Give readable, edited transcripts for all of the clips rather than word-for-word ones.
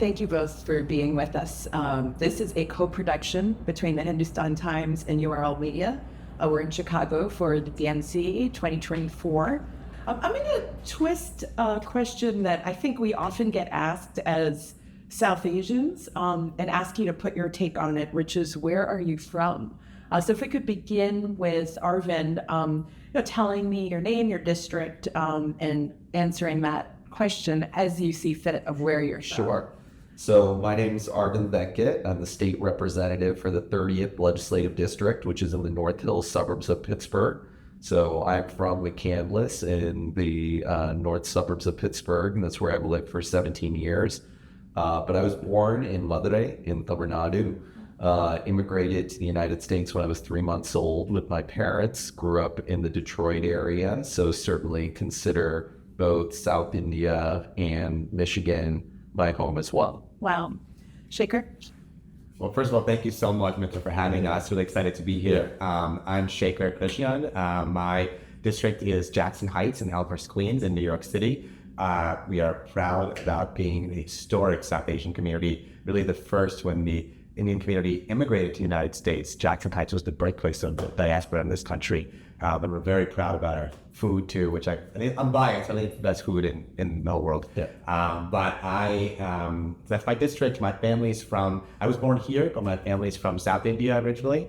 thank you both for being with us. This is a co-production between the Hindustan Times and URL Media. We're in Chicago for the DNC 2024. I'm going to twist a question that I think we often get asked as South Asians and ask you to put your take on it, which is, where are you from? So if we could begin with Arvind, telling me your name, your district, and answering that question as you see fit of where you're from. Sure. So my name is Arvind Venkat. I'm the state representative for the 30th Legislative District, which is in the North Hills suburbs of Pittsburgh. So I'm from McCandless in the north suburbs of Pittsburgh, and that's where I've lived for 17 years. But I was born in Madurai in Tamil Nadu, immigrated to the United States when I was 3 months old with my parents, grew up in the Detroit area, so certainly consider both South India and Michigan my home as well. Wow. Shekar? Well, first of all, thank you so much, Mr. for having us. Really excited to be here. I'm Shekar Krishnan. My district is Jackson Heights in Elmhurst, Queens in New York City. We are proud about being a historic South Asian community, really the first when the Indian community immigrated to the United States. Jackson Heights was the birthplace of the diaspora in this country. But we're very proud about our food too, which I'm biased. I think it's the best food in the whole world. Yeah. That's my district. My family's I was born here, but my family's from South India originally,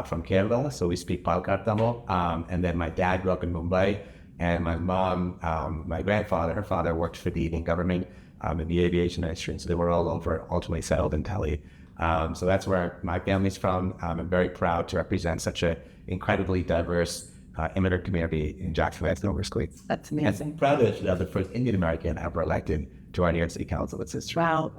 from Kerala. So we speak Palkar Tamil. And then my dad grew up in Mumbai, and my mom, my grandfather, her father worked for the Indian government in the aviation industry. So they were all over, ultimately settled in Delhi. So that's where my family's from. I'm very proud to represent such an incredibly diverse immigrant community in Jackson Heights, Elmhurst, Queens. That's amazing. And proud that the first Indian American ever elected to our New York City Council. It's history. Wow.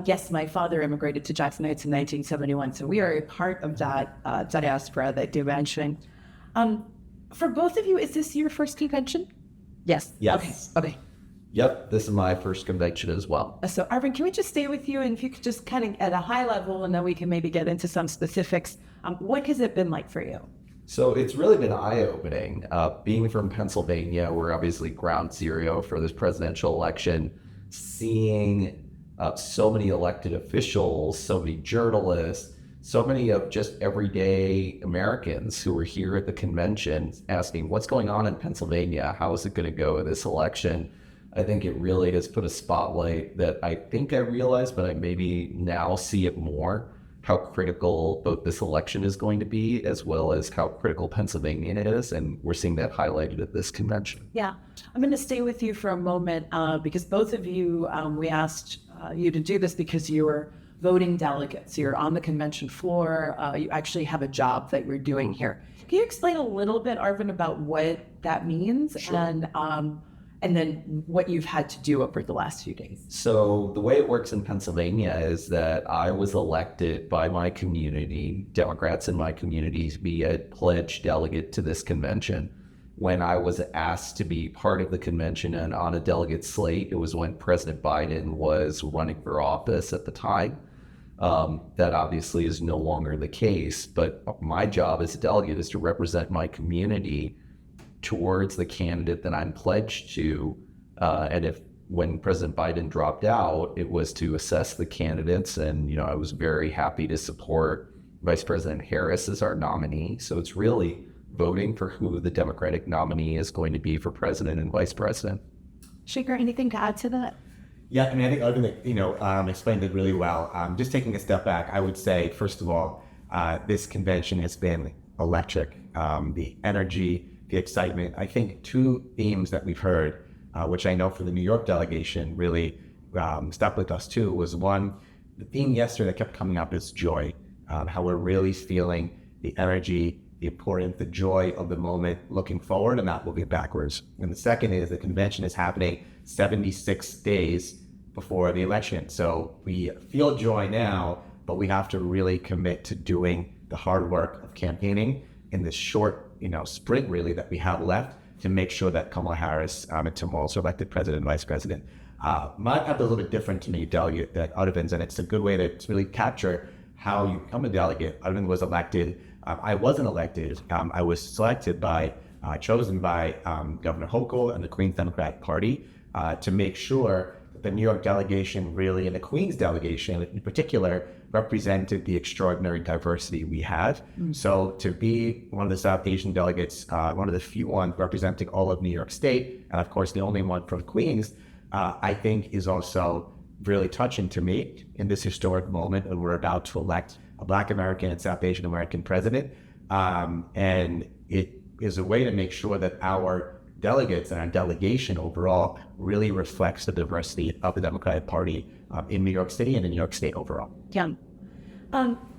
Yes, my father immigrated to Jackson Heights in 1971, so we are a part of that diaspora that you're mentioning. For both of you, is this your first convention? Yes. Yes. Okay. Yep, this is my first convention as well. So Arvind, can we just stay with you, and if you could just kind of at a high level, and then we can maybe get into some specifics. What has it been like for you? So it's really been eye-opening. Being from Pennsylvania, we're obviously ground zero for this presidential election. Seeing so many elected officials, so many journalists, so many of just everyday Americans who were here at the convention asking, what's going on in Pennsylvania? How is it going to go in this election? I think it really has put a spotlight that I think I realized, but I maybe now see it more, how critical both this election is going to be, as well as how critical Pennsylvania is. And we're seeing that highlighted at this convention. Yeah, I'm going to stay with you for a moment because both of you, we asked you to do this because you were voting delegates. You're on the convention floor. You actually have a job that you're doing here. Can you explain a little bit, Arvind, about what that means? Sure. And then what you've had to do over the last few days? So the way it works in Pennsylvania is that I was elected by my community, Democrats in my community, to be a pledged delegate to this convention. When I was asked to be part of the convention and on a delegate slate, it was when President Biden was running for office at the time. That obviously is no longer the case, but my job as a delegate is to represent my community towards the candidate that I'm pledged to. And when President Biden dropped out, it was to assess the candidates. And, I was very happy to support Vice President Harris as our nominee. So it's really voting for who the Democratic nominee is going to be for president and vice president. Shekar, anything to add to that? Yeah, I think Arvind, explained it really well. Just taking a step back, I would say, first of all, this convention has been electric. The energy, the excitement. I think two themes that we've heard, which I know for the New York delegation really stuck with us too, was one, the theme yesterday that kept coming up is joy, how we're really feeling the energy, the importance, the joy of the moment, looking forward and not looking backwards. And the second is the convention is happening 76 days before the election. So we feel joy now, but we have to really commit to doing the hard work of campaigning in this short sprint really that we have left to make sure that Kamala Harris and Tim also elected president and vice president. My path is a little bit different to me, delegate, than Arvind's, and it's a good way to really capture how you become a delegate. Arvind was elected. I wasn't elected. I was selected chosen by Governor Hochul and the Queens Democratic Party to make sure that the New York delegation really, and the Queens delegation in particular, represented the extraordinary diversity we have. So to be one of the South Asian delegates, one of the few ones representing all of New York State, and of course the only one from Queens, I think is also really touching to me in this historic moment when we're about to elect a Black American and South Asian American president. And it is a way to make sure that our delegates and our delegation overall really reflects the diversity of the Democratic Party in New York City and in New York State overall. Yeah.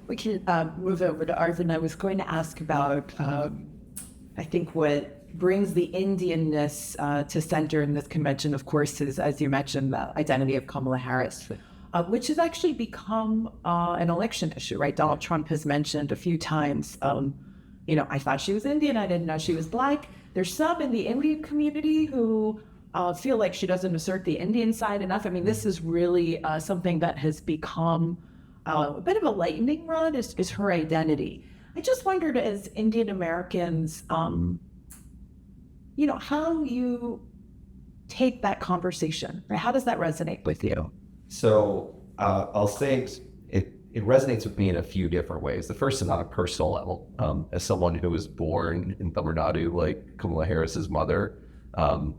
We can move over to Arvind. I was going to ask about, I think what brings the Indianness to center in this convention, of course, is, as you mentioned, the identity of Kamala Harris, which has actually become an election issue, right? Donald Trump has mentioned a few times, I thought she was Indian. I didn't know she was Black. There's some in the Indian community who feel like she doesn't assert the Indian side enough. I mean, this is really something that has become a bit of a lightning rod is her identity. I just wondered, as Indian Americans, how you take that conversation, right? How does that resonate with you? So I'll say it resonates with me in a few different ways. The first is on a personal level. As someone who was born in Tamil Nadu, like Kamala Harris's mother,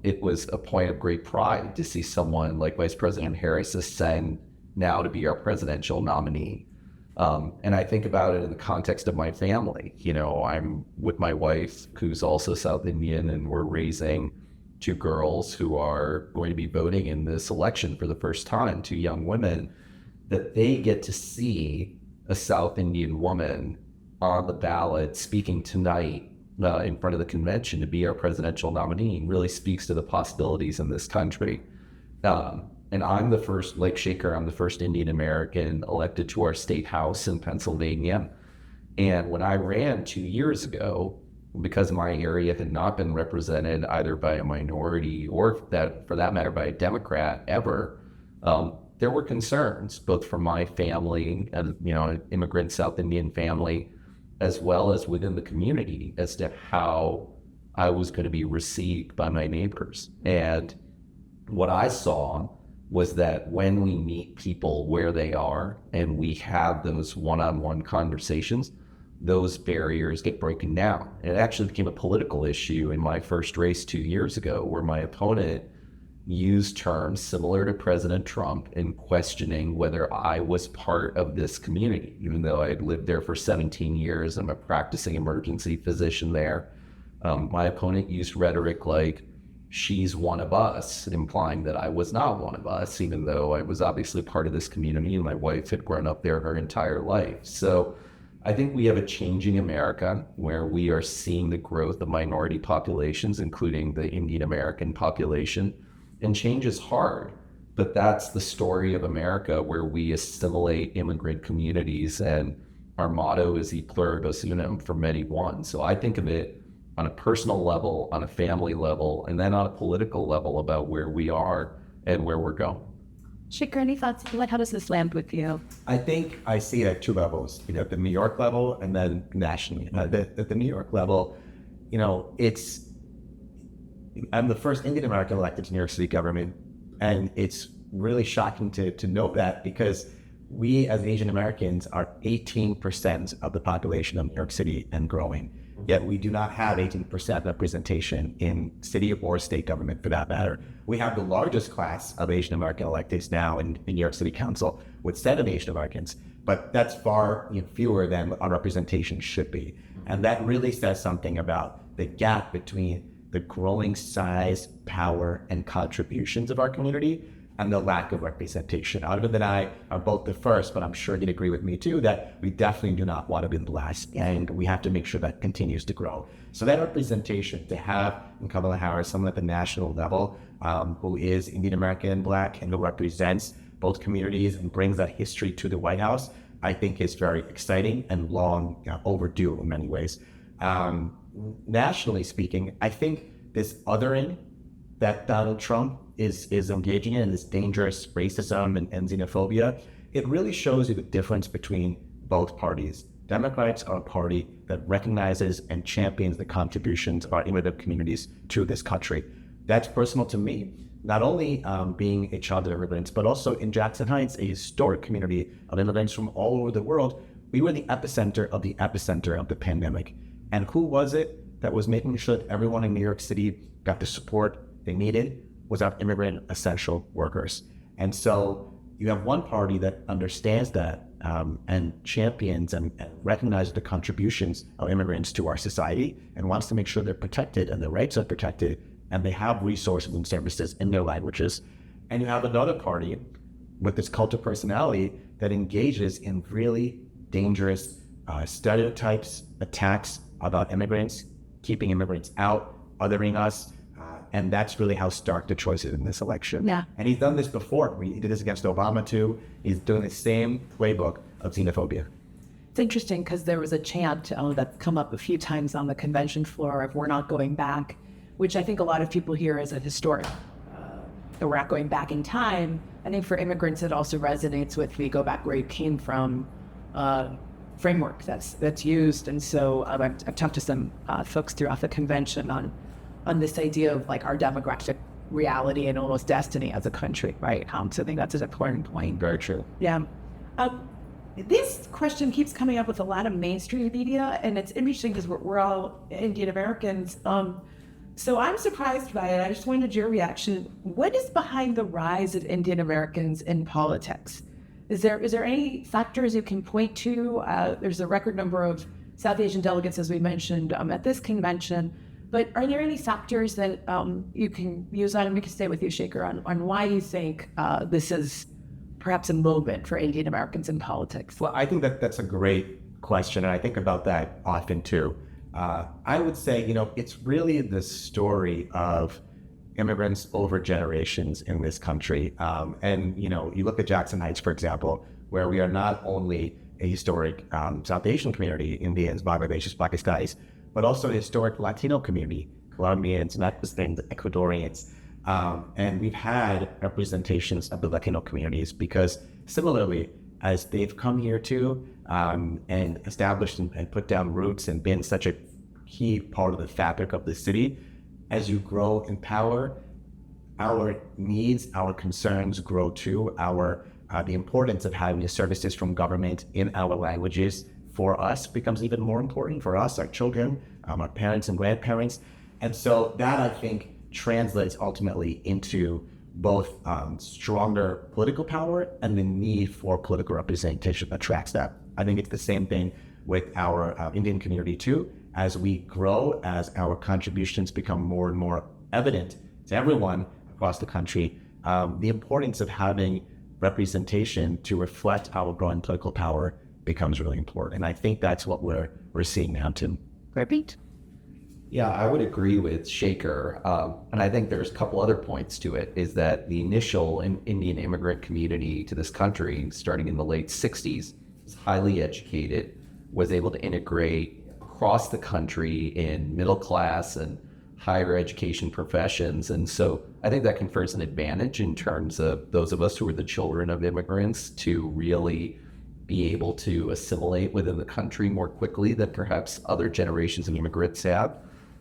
it was a point of great pride to see someone like Vice President Harris ascend now to be our presidential nominee. And I think about it in the context of my family. I'm with my wife, who's also South Indian, and we're raising two girls who are going to be voting in this election for the first time, two young women, that they get to see a South Indian woman on the ballot speaking tonight in front of the convention to be our presidential nominee really speaks to the possibilities in this country. And I'm the first, like Shekar, I'm the first Indian American elected to our state house in Pennsylvania. And when I ran 2 years ago, because my area had not been represented either by a minority or for that matter by a Democrat ever, there were concerns both from my family and an immigrant South Indian family, as well as within the community, as to how I was going to be received by my neighbors. And what I saw was that when we meet people where they are and we have those one-on-one conversations, those barriers get broken down. And it actually became a political issue in my first race 2 years ago, where my opponent used terms similar to President Trump in questioning whether I was part of this community, even though I had lived there for 17 years. I'm a practicing emergency physician there. My opponent used rhetoric like, she's one of us, implying that I was not one of us, even though I was obviously part of this community and my wife had grown up there her entire life. So I think we have a changing America where we are seeing the growth of minority populations, including the Indian American population. And change is hard, but that's the story of America, where we assimilate immigrant communities, and our motto is E pluribus unum, for many one. So I think of it on a personal level, on a family level, and then on a political level about where we are and where we're going. Shekar, any thoughts? How does this land with you? I think I see it at two levels, at the New York level and then nationally. At the New York level, I'm the first Indian American elected to New York City government, and it's really shocking to note that, because we as Asian Americans are 18% of the population of New York City and growing, yet we do not have 18% representation in city or state government for that matter. We have the largest class of Asian American electeds now in New York City Council with 7 Asian Americans, but that's far fewer than our representation should be. And that really says something about the gap between the growing size, power, and contributions of our community and the lack of representation. Arvind and I are both the first, but I'm sure you'd agree with me too, that we definitely do not want to be the last, and we have to make sure that continues to grow. So that representation, to have in Kamala Harris someone at the national level who is Indian American, Black, and who represents both communities and brings that history to the White House, I think is very exciting and long overdue in many ways. Nationally speaking, I think this othering that Donald Trump is engaging in, this dangerous racism and xenophobia, it really shows you the difference between both parties. Democrats are a party that recognizes and champions the contributions of our immigrant communities to this country. That's personal to me. not only being a child of immigrants, but also in Jackson Heights, a historic community of immigrants from all over the world, we were the epicenter of the pandemic. And who was it that was making sure that everyone in New York City got the support they needed? Was our immigrant essential workers. And so you have one party that understands that and champions and recognizes the contributions of immigrants to our society and wants to make sure they're protected and their rights are protected and they have resources and services in their languages. And you have another party with this cult of personality that engages in really dangerous stereotypes, attacks about immigrants, keeping immigrants out, othering us. And that's really how stark the choice is in this election. Yeah. And he's done this before. He did this against Obama too. He's doing the same playbook of xenophobia. It's interesting because there was a chant that come up a few times on the convention floor of "we're not going back," which I think a lot of people hear as a historic. That we're not going back in time. I think for immigrants, it also resonates with the "go back where you came from" framework that's used. And so I've talked to some folks throughout the convention on this idea of like our demographic reality and almost destiny as a country, right? So I think that's an important point. Very true. Yeah. This question keeps coming up with a lot of mainstream media, and it's interesting because we're all Indian Americans. So I'm surprised by it. I just wanted your reaction. What is behind the rise of Indian Americans in politics? Is there any factors you can point to? There's a record number of South Asian delegates, as we mentioned, at this convention. But are there any factors that you can use on, and we can stay with you, Shekar, on why you think this is perhaps a moment for Indian Americans in politics? Well, I think that's a great question, and I think about that often too. I would say, it's really the story of immigrants over generations in this country. And you look at Jackson Heights, for example, where we are not only a historic South Asian community, Indians, Bangladeshis, Pakistanis, but also a historic Latino community, Colombians, Mexicans, Ecuadorians. And we've had representations of the Latino communities because similarly, as they've come here too, and established and put down roots and been such a key part of the fabric of the city, as you grow in power, our needs, our concerns grow too. The importance of having the services from government in our languages for us becomes even more important for us, our children, our parents and grandparents. And so that, I think, translates ultimately into both stronger political power and the need for political representation that tracks that. I think it's the same thing with our Indian community too. As we grow, as our contributions become more and more evident to everyone across the country, the importance of having representation to reflect our growing political power becomes really important. And I think that's what we're seeing now too. Repeat. Yeah, I would agree with Shekar. And I think there's a couple other points to it, is that the initial Indian immigrant community to this country, starting in the late 60s, was highly educated, was able to integrate across the country in middle class and higher education professions. And so I think that confers an advantage in terms of those of us who are the children of immigrants to really be able to assimilate within the country more quickly than perhaps other generations of immigrants have.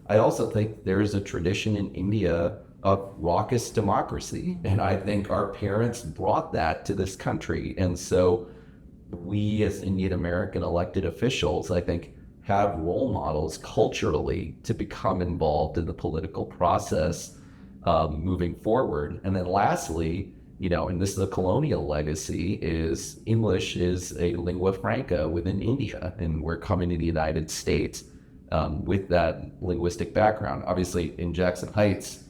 I also think there is a tradition in India of raucous democracy, and I think our parents brought that to this country. And so we as Indian American elected officials, I think, have role models culturally to become involved in the political process moving forward. And then lastly, and this is a colonial legacy, is English is a lingua franca within India, and we're coming to the United States with that linguistic background. Obviously, in Jackson Heights,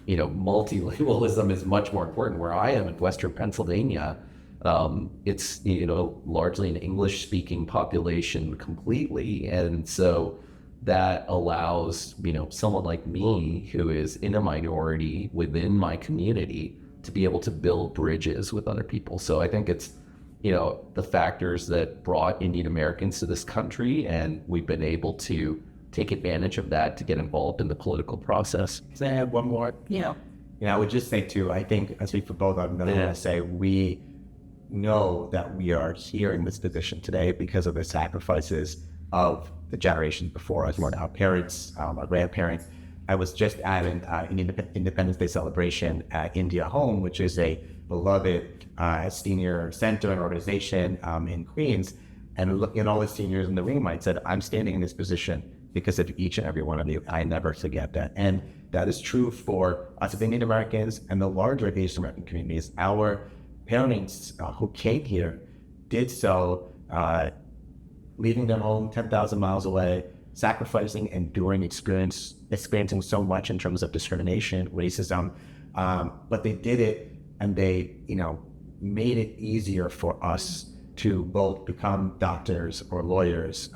multilingualism is much more important. Where I am in Western Pennsylvania, it's largely an English-speaking population completely, and so that allows someone like me, who is in a minority within my community, to be able to build bridges with other people. So I think it's the factors that brought Indian Americans to this country, and we've been able to take advantage of that to get involved in the political process. Can I add one more? Yeah. I would just say too, I think I speak for both of them, I want to say we know that we are here in this position today because of the sacrifices of the generations before us, our parents, our grandparents. I was just at an Independence Day celebration at India Home, which is a beloved senior center and organization in Queens. And looking at all the seniors in the room, I said, I'm standing in this position because of each and every one of you. I never forget that. And that is true for us as Indian Americans and the larger Asian American communities. Our parents who came here did so, leaving their home 10,000 miles away, sacrificing, enduring, experiencing so much in terms of discrimination, racism, but they did it, and they, made it easier for us to both become doctors or lawyers,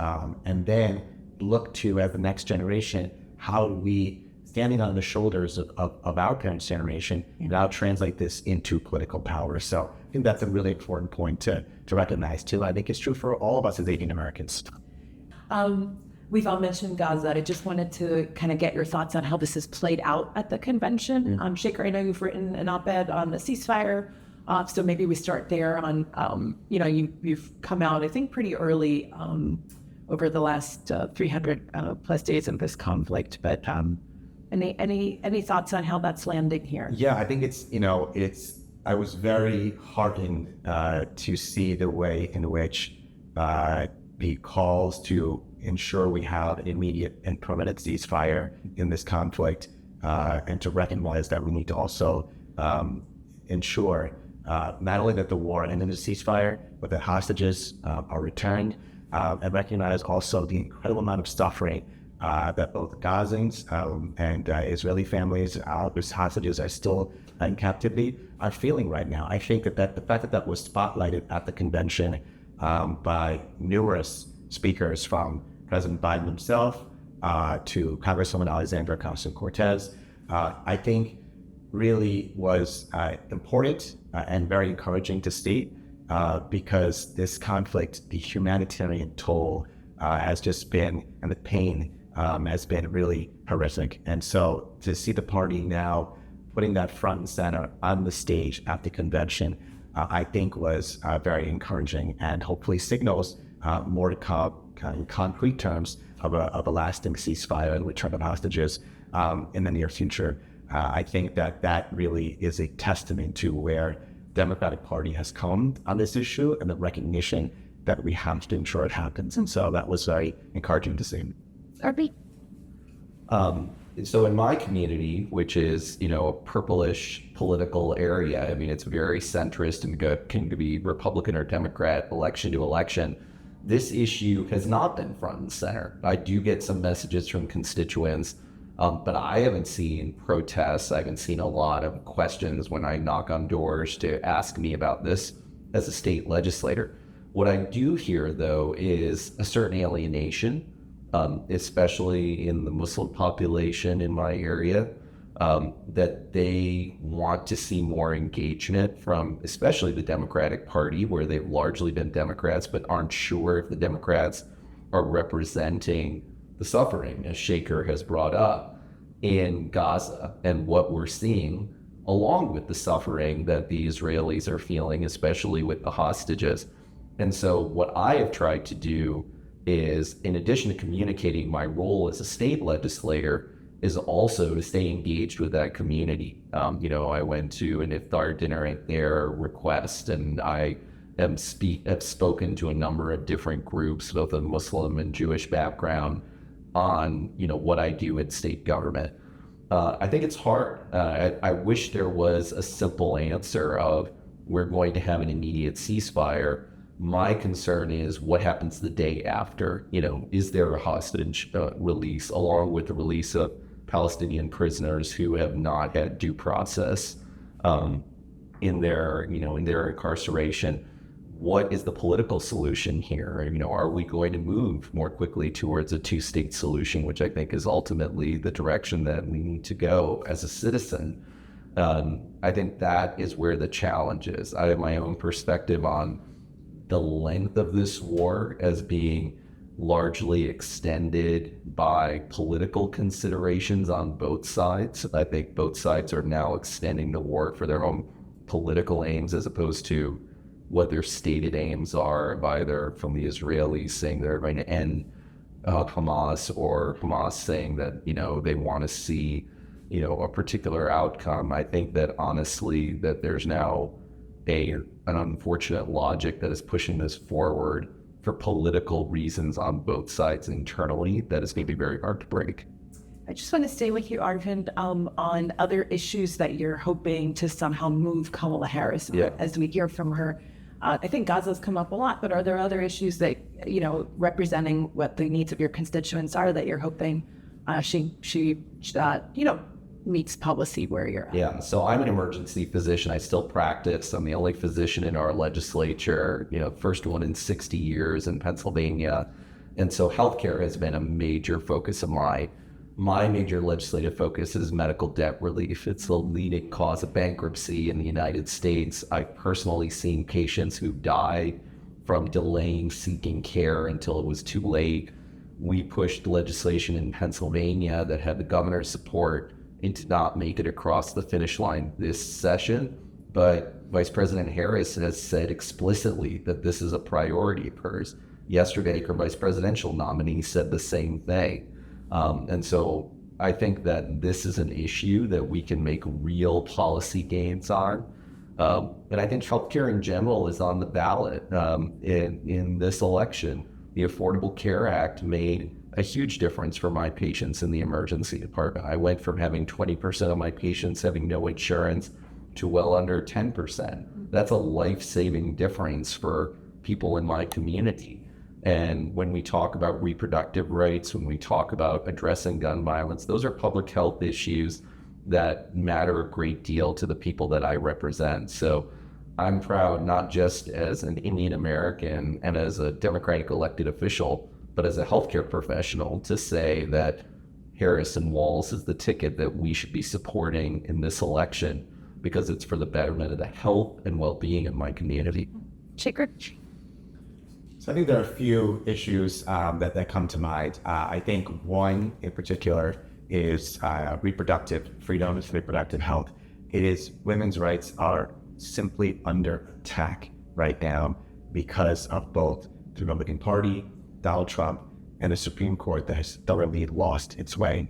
and then look to, as the next generation, how we, standing on the shoulders of our parents' generation, now translate this into political power. So I think that's a really important point to recognize too. I think it's true for all of us as Asian Americans. We've all mentioned Gaza. I just wanted to kind of get your thoughts on how this has played out at the convention. Shekar, I know you've written an op-ed on the ceasefire, so maybe we start there on, you've come out, I think, pretty early over the last 300 plus days of this conflict, but any thoughts on how that's landing here? Yeah, I think I was very heartened to see the way in which the calls to ensure we have an immediate and permanent ceasefire in this conflict, and to recognize that we need to also ensure not only that the war ended in a ceasefire, but that hostages are returned, and recognize also the incredible amount of suffering that both Gazans and Israeli families, whose hostages are still in captivity, are feeling right now. I think that the fact that was spotlighted at the convention by numerous speakers, from President Biden himself to Congresswoman Alexandra Ocasio-Cortez, I think really was important and very encouraging to see, because this conflict, the humanitarian toll has just been, and the pain has been really horrific. And so to see the party now putting that front and center on the stage at the convention, I think was very encouraging, and hopefully signals more to come in concrete terms of a lasting ceasefire and return of hostages in the near future. I think that really is a testament to where Democratic Party has come on this issue, and the recognition that we have to ensure it happens. And so that was very encouraging to see. Arvind? So in my community, which is, a purplish political area, I mean, it's very centrist and can be Republican or Democrat election to election. This issue has not been front and center. I do get some messages from constituents, but I haven't seen protests. I haven't seen a lot of questions when I knock on doors to ask me about this as a state legislator. What I do hear, though, is a certain alienation, especially in the Muslim population in my area, that they want to see more engagement from especially the Democratic Party, where they've largely been Democrats, but aren't sure if the Democrats are representing the suffering, as Shekar has brought up, in Gaza, and what we're seeing, along with the suffering that the Israelis are feeling, especially with the hostages. And so what I have tried to do is, in addition to communicating my role as a state legislator, is also to stay engaged with that community. I went to an iftar dinner at their request, and I have spoken to a number of different groups, both of Muslim and Jewish background, on what I do in state government. I think it's hard. I wish there was a simple answer of, we're going to have an immediate ceasefire. My concern is what happens the day after. Is there a hostage release, along with the release of Palestinian prisoners who have not had due process in their incarceration? What is the political solution here? Are we going to move more quickly towards a two-state solution, which I think is ultimately the direction that we need to go as a citizen? I think that is where the challenge is. I have my own perspective on the length of this war as being largely extended by political considerations on both sides. I think both sides are now extending the war for their own political aims, as opposed to what their stated aims are, either from the Israelis saying they're going to end Hamas, or Hamas saying that, they want to see, a particular outcome. I think that honestly, that there's now an unfortunate logic that is pushing this forward for political reasons on both sides internally that is going to be very hard to break. I just want to stay with you, Arvind, on other issues that you're hoping to somehow move Kamala Harris on, as we hear from her. I think Gaza's come up a lot, but are there other issues that, representing what the needs of your constituents are that you're hoping she meets policy where you're at? Yeah, so I'm an emergency physician. I still practice. I'm the only physician in our legislature, first one in 60 years in Pennsylvania. And so healthcare has been a major focus of mine. My major legislative focus is medical debt relief. It's the leading cause of bankruptcy in the United States. I've personally seen patients who die from delaying seeking care until it was too late. We pushed legislation in Pennsylvania that had the governor's support and did not make it across the finish line this session. But Vice President Harris has said explicitly that this is a priority of hers. Yesterday, her vice presidential nominee said the same thing. And so I think that this is an issue that we can make real policy gains on. And I think healthcare in general is on the ballot in this election. The Affordable Care Act made a huge difference for my patients in the emergency department. I went from having 20% of my patients having no insurance to well under 10%. That's a life-saving difference for people in my community. And when we talk about reproductive rights, when we talk about addressing gun violence, those are public health issues that matter a great deal to the people that I represent. So I'm proud, not just as an Indian American and as a Democratic elected official, but as a healthcare professional, to say that Harris and Walz is the ticket that we should be supporting in this election, because it's for the betterment of the health and well-being of my community. Shekar? So I think there are a few issues that come to mind. I think one in particular is reproductive freedom, reproductive health. It is women's rights are simply under attack right now because of both the Republican Party, Donald Trump, and the Supreme Court that has thoroughly lost its way.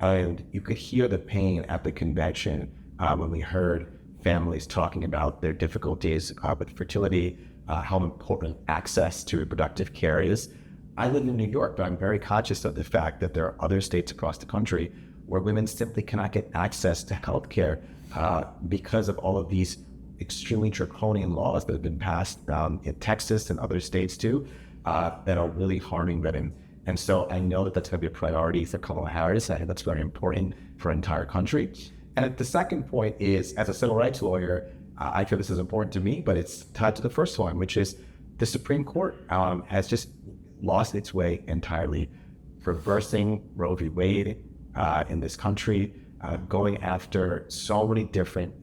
And you could hear the pain at the convention when we heard families talking about their difficulties with fertility, how important access to reproductive care is. I live in New York, but I'm very conscious of the fact that there are other states across the country where women simply cannot get access to health care because of all of these extremely draconian laws that have been passed in Texas and other states too, that are really harming women. And so I know that that's going to be a priority for Kamala Harris. I think that's very important for our entire country. And the second point is, as a civil rights lawyer, I feel this is important to me, but it's tied to the first one, which is the Supreme Court has just lost its way entirely, reversing Roe v. Wade in this country, going after so many different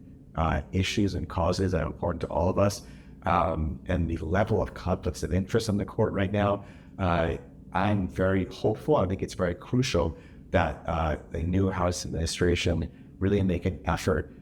issues and causes that are important to all of us, and the level of conflicts of interest in the court right now. I'm very hopeful. I think it's very crucial that the new House administration really make an effort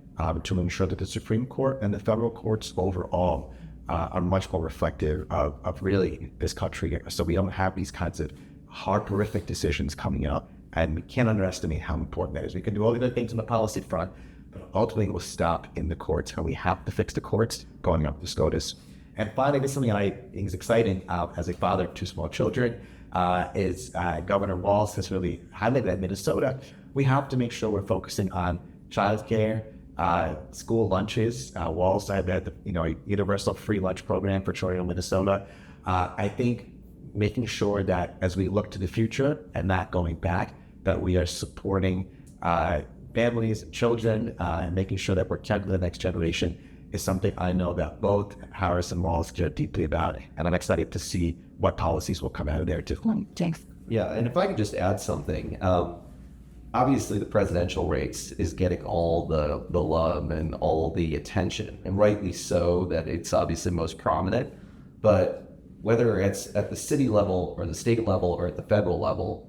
to ensure that the Supreme Court and the federal courts overall are much more reflective of really this country, so we don't have these kinds of horrific decisions coming up. And we can't underestimate how important that is. We can do all the other things on the policy front, but ultimately it will stop in the courts, and we have to fix the courts going up the SCOTUS. And finally, this is something I think is exciting as a father of two small children, is Governor Walz has really highlighted that in Minnesota. We have to make sure we're focusing on childcare, school lunches. Walz had a universal free lunch program for children in Minnesota. I think making sure that as we look to the future and not going back, that we are supporting families, children, and making sure that we're counting the next generation is something I know that both Harris and Walz care deeply about, and I'm excited to see what policies will come out of there too. Thanks. Yeah, and if I could just add something, obviously the presidential race is getting all the love and all the attention, and rightly so, that it's obviously most prominent. But whether it's at the city level or the state level or at the federal level,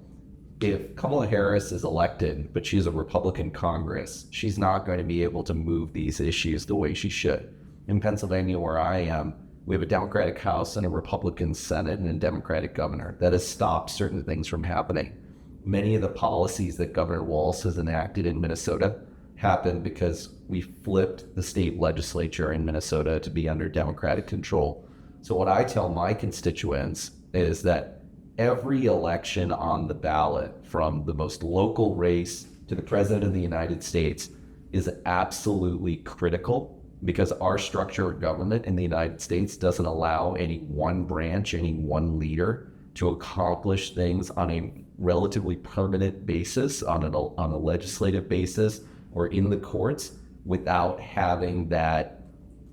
if Kamala Harris is elected, but she's a Republican Congress, she's not going to be able to move these issues the way she should. In Pennsylvania, where I am, We have a Democratic House and a Republican Senate and a Democratic governor. That has stopped certain things from happening. Many of the policies that Governor Walz has enacted in Minnesota happened because we flipped the state legislature in Minnesota to be under Democratic control. So what I tell my constituents is that every election on the ballot, from the most local race to the President of the United States, is absolutely critical, because our structure of government in the United States doesn't allow any one branch, any one leader to accomplish things on a relatively permanent basis, on a legislative basis, or in the courts, without having that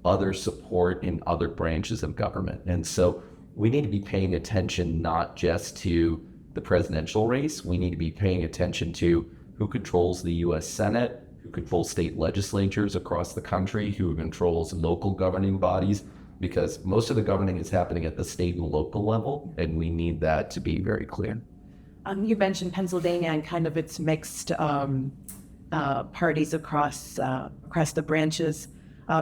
other support in other branches of government. And so we need to be paying attention not just to the presidential race, we need to be paying attention to who controls the US Senate, who controls state legislatures across the country, who controls local governing bodies, because most of the governing is happening at the state and local level, and we need that to be very clear. You mentioned Pennsylvania and kind of its mixed parties across the branches.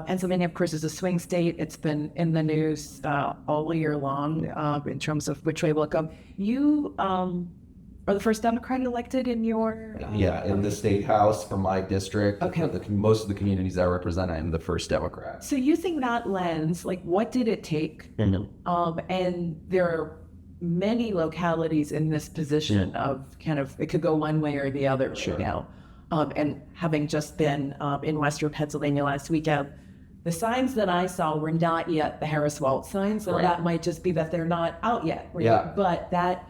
Pennsylvania, of course, is a swing state. It's been in the news all year long in terms of which way will it go. You are the first Democrat elected in your... in the state house from my district. Okay. Most of the communities I represent, I am the first Democrat. So using that lens, like, what did it take? And there are many localities in this position of kind of, it could go one way or the other right now. And having just been in Western Pennsylvania last weekend, the signs that I saw were not yet the Harris-Walz signs, so that might just be that they're not out yet. Right? Yeah. That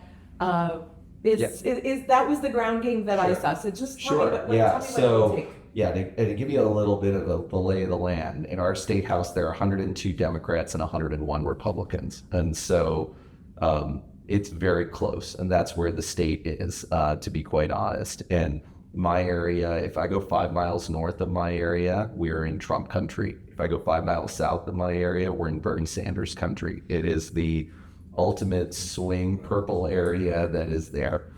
that was the ground game that I saw. So just tell me what it will take. To give you a little bit of the lay of the land, in our state house, there are 102 Democrats and 101 Republicans. And so it's very close. And that's where the state is, to be quite honest. And my area, if I go 5 miles north of my area, we're in Trump country. If I go 5 miles south of my area, we're in Bernie Sanders country. It is the ultimate swing purple area that is there.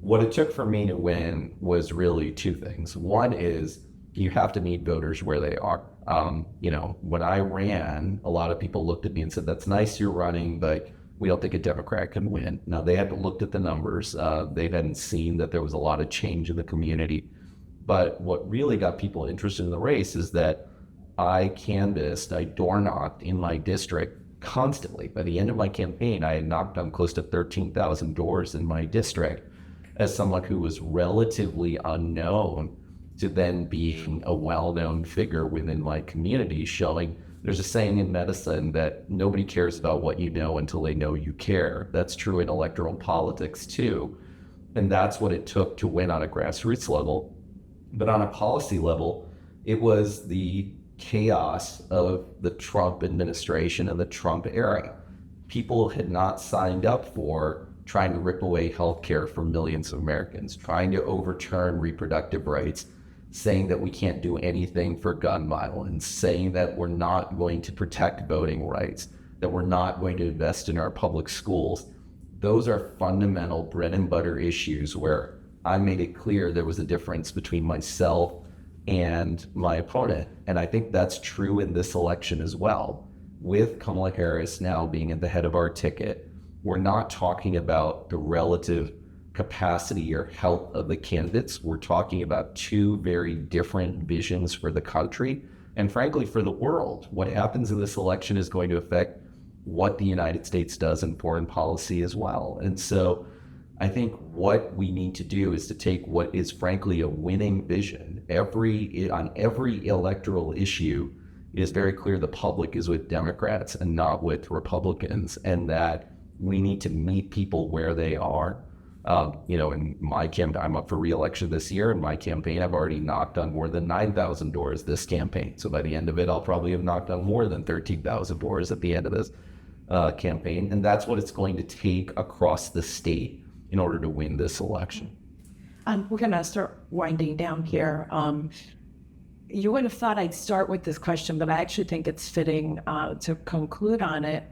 What it took for me to win was really two things. One is you have to meet voters where they are. When I ran, a lot of people looked at me and said, "That's nice you're running, but we don't think a Democrat can win." Now, they hadn't looked at the numbers. They hadn't seen that there was a lot of change in the community. But what really got people interested in the race is that I door knocked in my district constantly. By the end of my campaign, I had knocked on close to 13,000 doors in my district as someone who was relatively unknown to then being a well-known figure within my community, showing there's a saying in medicine that nobody cares about what you know until they know you care. That's true in electoral politics too. And that's what it took to win on a grassroots level. But on a policy level, it was the chaos of the Trump administration and the Trump era. People had not signed up for trying to rip away healthcare from millions of Americans, trying to overturn reproductive rights, saying that we can't do anything for gun violence, saying that we're not going to protect voting rights, that we're not going to invest in our public schools. Those are fundamental bread and butter issues where I made it clear there was a difference between myself and my opponent. And I think that's true in this election as well. With Kamala Harris now being at the head of our ticket, we're not talking about the relative capacity or health of the candidates. We're talking about two very different visions for the country and frankly for the world. What happens in this election is going to affect what the United States does in foreign policy as well. And so I think what we need to do is to take what is frankly a winning vision. On every electoral issue, it is very clear the public is with Democrats and not with Republicans, and that we need to meet people where they are. In my campaign, I'm up for re-election this year. In my campaign, I've already knocked on more than 9,000 doors this campaign. So by the end of it, I'll probably have knocked on more than 13,000 doors at the end of this campaign. And that's what it's going to take across the state in order to win this election. We're going to start winding down here. You would have thought I'd start with this question, but I actually think it's fitting to conclude on it.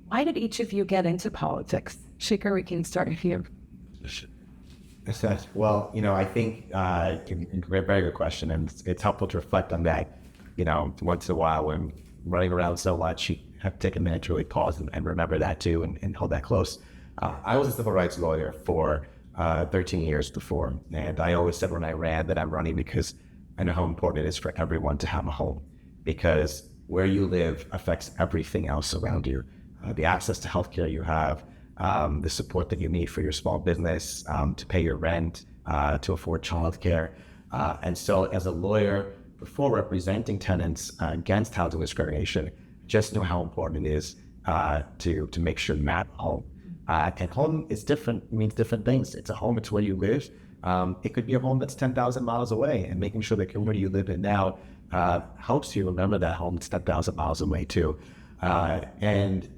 Why did each of you get into politics? Shekar, we can start with you. Well, I think very good question, and it's helpful to reflect on that. Once in a while when running around so much, have to take a minute to really pause and remember that too, and hold that close. I was a civil rights lawyer for 13 years before, and I always said when I ran that I'm running because I know how important it is for everyone to have a home, because where you live affects everything else around you. The access to healthcare you have, the support that you need for your small business, to pay your rent, to afford childcare. And so as a lawyer, before representing tenants against housing discrimination, just know how important it is to make sure you have a home. And home is different, means different things. It's a home, it's where you live. It could be a home that's 10,000 miles away, and making sure the community you live in now helps you remember that home that's 10,000 miles away too. And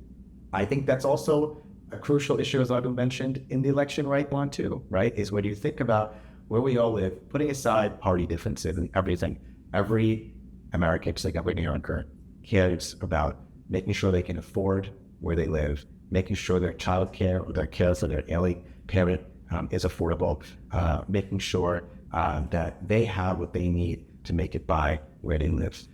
I think that's also a crucial issue, as Arvind mentioned, in the election right one too, right? Is when you think about where we all live, putting aside party differences and everything, every American, just like every New Yorker, cares about making sure they can afford where they live, making sure their child care or their care for their ailing parent is affordable, making sure that they have what they need to make it by where they live.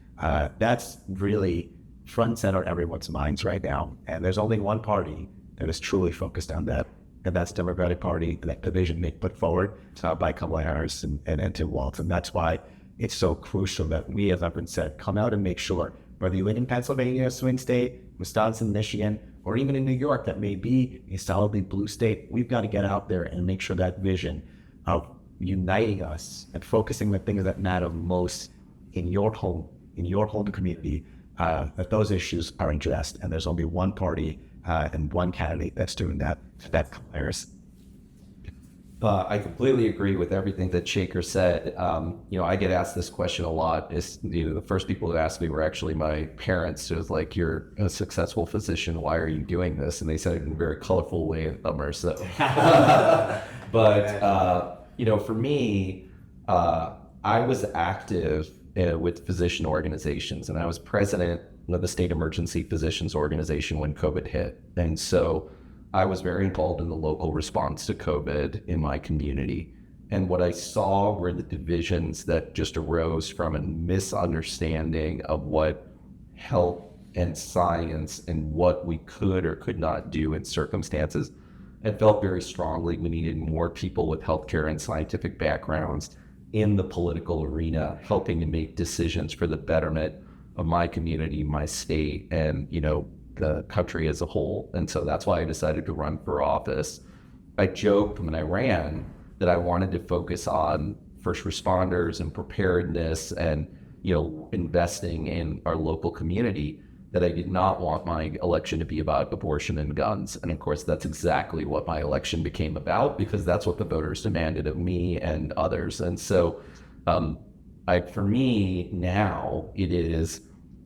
That's really front and center in everyone's minds right now. And there's only one party that is truly focused on that, and that's Democratic Party, and that the vision they put forward by Kamala Harris and Tim Walz. And that's why it's so crucial that we, as Arvind said, come out and make sure, whether you live in Pennsylvania, a swing state, Wisconsin, Michigan, or even in New York, that may be a solidly blue state, we've got to get out there and make sure that vision of uniting us and focusing the things that matter most in your home community, that those issues are addressed. And there's only one party and one candidate that's doing that. That's Kamala Harris. I completely agree with everything that Shekar said. I get asked this question a lot. The first people who asked me were actually my parents. It was like, you're a successful physician, why are you doing this? And they said it in a very colorful way of number. So, for me, I was active with physician organizations, and I was president of the State Emergency Physicians Organization when COVID hit. And so I was very involved in the local response to COVID in my community. And what I saw were the divisions that just arose from a misunderstanding of what health and science and what we could or could not do in circumstances. I felt very strongly we needed more people with healthcare and scientific backgrounds in the political arena, helping to make decisions for the betterment of my community, my state, and, the country as a whole. And so that's why I decided to run for office. I joked when I ran that I wanted to focus on first responders and preparedness and, investing in our local community, that I did not want my election to be about abortion and guns. And of course, that's exactly what my election became about, because that's what the voters demanded of me and others. And so for me now, it is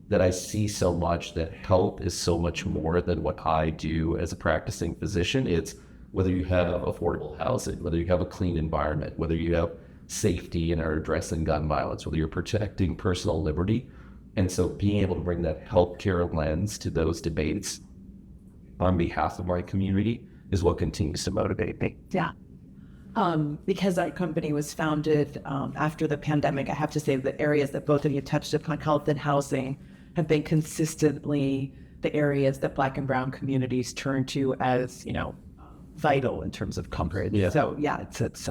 that I see so much that health is so much more than what I do as a practicing physician. It's whether you have affordable housing, whether you have a clean environment, whether you have safety and are addressing gun violence, whether you're protecting personal liberty. And so being able to bring that healthcare lens to those debates on behalf of my community is what continues to motivate me. Yeah. Because our company was founded after the pandemic, I have to say the areas that both of you touched upon, health and housing, have been consistently the areas that Black and Brown communities turn to as, vital in terms of comfort. Yeah. So yeah, it's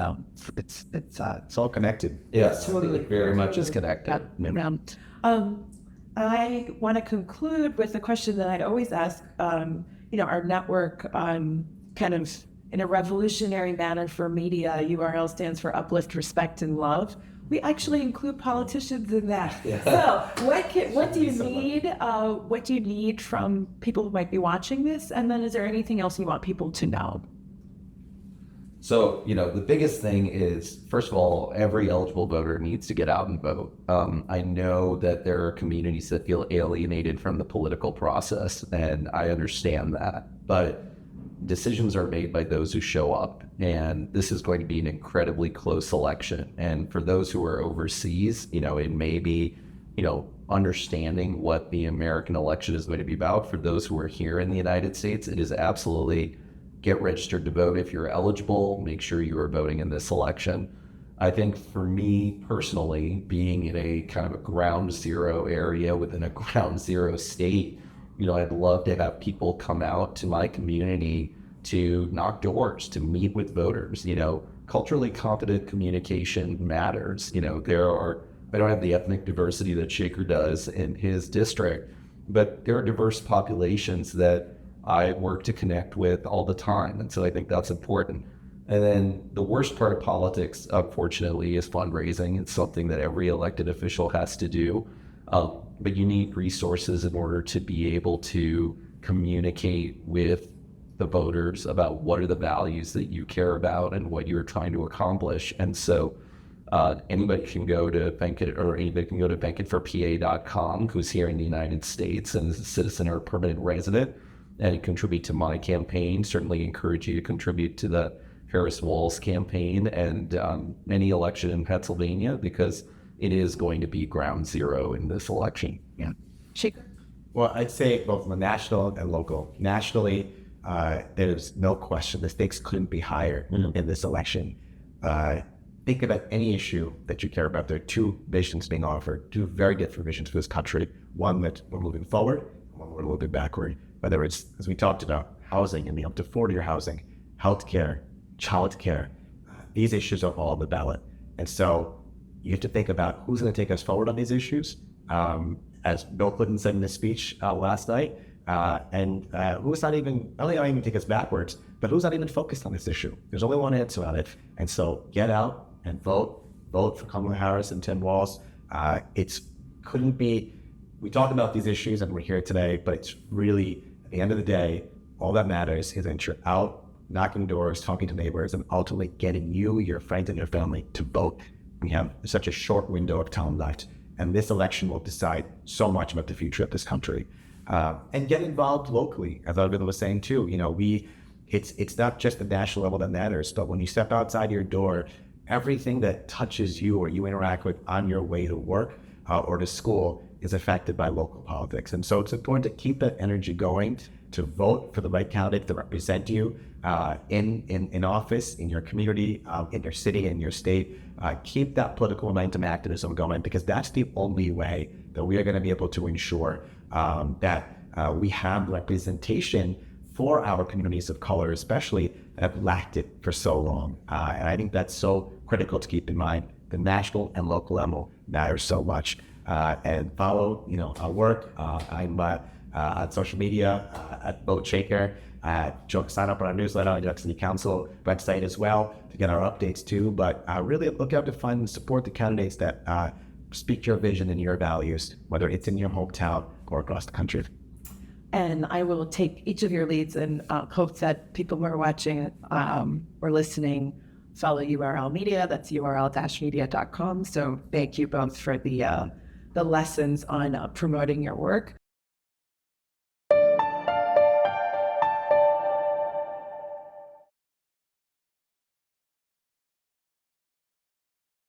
all connected. Yes, totally very much is connected. I want to conclude with a question that I always ask, our network, kind of in a revolutionary manner for media. URL stands for Uplift, Respect, and Love. We actually include politicians in that. Yeah. So what do you need? What do you need from people who might be watching this? And then is there anything else you want people to know? So, the biggest thing is, first of all, every eligible voter needs to get out and vote. I know that there are communities that feel alienated from the political process, and I understand that. But decisions are made by those who show up, and this is going to be an incredibly close election. And for those who are overseas, it may be, understanding what the American election is going to be about. For those who are here in the United States, it is absolutely get registered to vote if you're eligible. Make sure you are voting in this election. I think for me personally, being in a kind of a ground zero area within a ground zero state, I'd love to have people come out to my community to knock doors, to meet with voters. Culturally competent communication matters. I don't have the ethnic diversity that Shekar does in his district, but there are diverse populations that I work to connect with all the time. And so I think that's important. And then the worst part of politics, unfortunately, is fundraising. It's something that every elected official has to do. But you need resources in order to be able to communicate with the voters about what are the values that you care about and what you're trying to accomplish. And so anybody can go to venkatforpa.com who's here in the United States and is a citizen or a permanent resident and contribute to my campaign. Certainly encourage you to contribute to the Harris-Walz campaign and any election in Pennsylvania, because it is going to be ground zero in this election. Yeah. Shekar? Well, I'd say both on the national and local. Nationally, there's no question the stakes couldn't be higher in this election. Think about any issue that you care about. There are two visions being offered, two very different visions for this country. One that we're moving forward, one we're a little bit backward. Whether it's, as we talked about, housing and the up to 4-year housing, healthcare, childcare, these issues are all on the ballot. And so you have to think about who's going to take us forward on these issues. As Bill Clinton said in his speech last night, and who's not even take us backwards, but who's not even focused on this issue. There's only one answer on it. And so get out and vote for Kamala Harris and Tim Walz. We talk about these issues and we're here today, but it's really, at the end of the day, all that matters is that you're out knocking doors, talking to neighbors, and ultimately getting you, your friends, and your family to vote. We have such a short window of time left, and this election will decide so much about the future of this country. And get involved locally, as Arvind was saying too. It's not just the national level that matters, but when you step outside your door, everything that touches you or you interact with on your way to work or to school is affected by local politics. And so it's important to keep that energy going, to vote for the right candidate to represent you in office, in your community, in your city, in your state. Keep that political momentum activism going, because that's the only way that we are going to be able to ensure that we have representation for our communities of color, especially, that have lacked it for so long. And I think that's so critical to keep in mind. The national and local level matters so much. And follow, our work. I'm on social media at Vote Shekar. Sign up on our newsletter on the City Council website as well to get our updates too. But really look out to find and support the candidates that speak your vision and your values, whether it's in your hometown or across the country. And I will take each of your leads and hope that people who are watching or listening follow URL Media. That's url-media.com. So thank you both for the lessons on promoting your work.